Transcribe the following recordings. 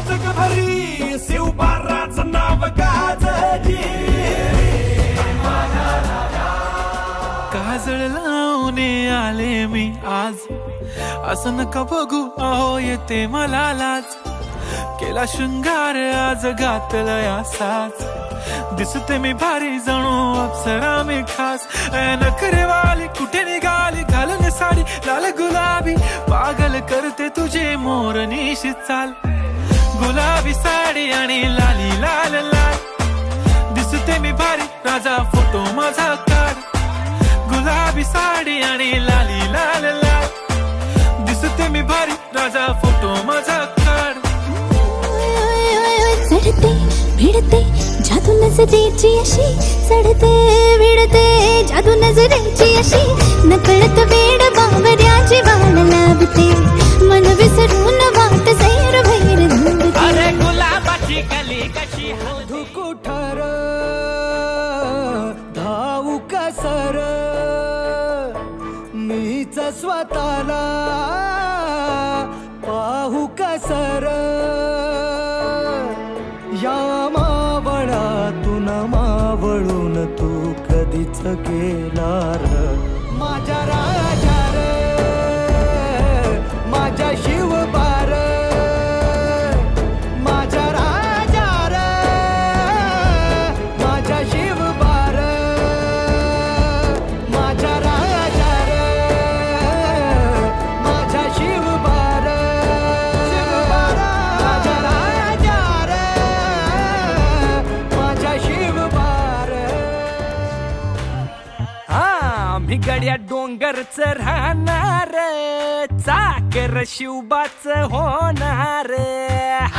जगभरी शिवबाराचं नाव गाजली काजळ लावून आले मी आज असं नका बघू अहो येते मला लाज केला शृंगार आज घातलाय असाच दिसते मी भारी जणू अप्सरा मी खास नखरेवाली कुठे निघाली घालून साडी लाल गुलाबी पागल करते तुझे मोरनीशी चाल गुलाबी साडी आणि लाली लाल लाल दिसते मी भारी राजा फोटो माझा काढ गुलाबी साडी आणि लाली लाल लाल दिसते मी भारी राजा फोटो माझा काढ चढते भिडते जादू नजरेची अशी चढते भिडते जादू नजरेची अशी नकळत वेड बावऱ्या जीवाला लाभते मन विसरून वाट सैर भैर धुंदते अरे गुलाबाची कली कशी धू कुठार धावू कसर मीच स्वतःला पाहू कसर या मावळातून मावळून तू कधीच गेला र माझ्या राजा रे माझ्या शिवबार माझ्या राजा रे माझ्या शिवबार माझ्या राजा रे माझ्या शिवबार माझ्या राजा रे माझ्या शिवबार आम्ही गड्या डोंगरच राहणार चाकर शिवबाच होणार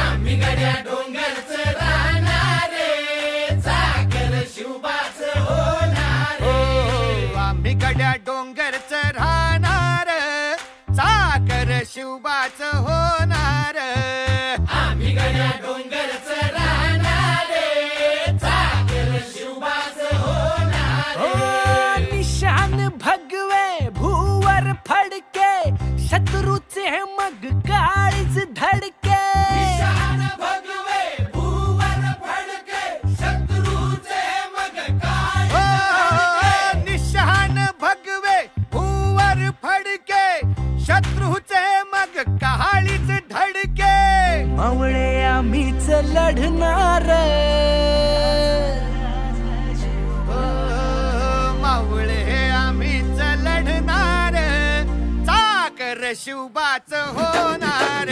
आम्ही गड्या डोंगरच राहणार चाकर शिवबाच होणार आम्ही गड्या डोंगरच राहणार चाकर शिवबाच होणार आम्ही गड्या डोंगरच राहणार चाकर शिवबाच होणार निशान भगवे भूवर फडके शत्रूचे मग काळीज धडके निशान भगवे भूवर फडके शत्रूचे मग काळीज निशान भगवे भूवर फडके शत्रूचे मग काळीच धडके मावळे आम्हीच लढणार मावळे आम्हीच लढणार चाकर शिवबाच होणार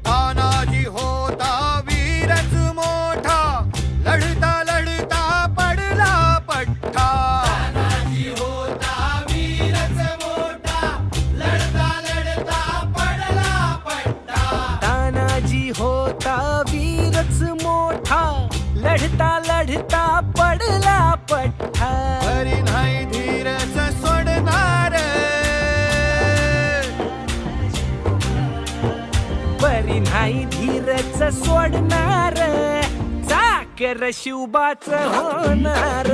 तानाजी होता वीरच मोठा लढता लढता पडला पठ्ठा तानाजी होता वीरच मोठा लढता लढता पडला पट्टा तानाजी होता वीरच मोठा लढता लढता पडला पट्टा हरी नाही धीरच सोडणार बरी नाही धीरच सोडणार चाकर शिवबाच होणार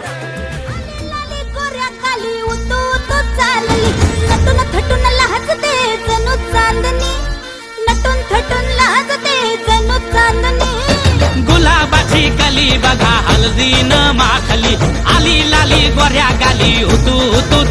लाली गोऱ्या खाली उतू उतू चालली नटून थटून लाजते जणू चांदणी नटून थटून लाजते जणू चांदणी गुलाबाची कली बघा हलदीन माखली आली लाली गोऱ्या गाली उतू उतू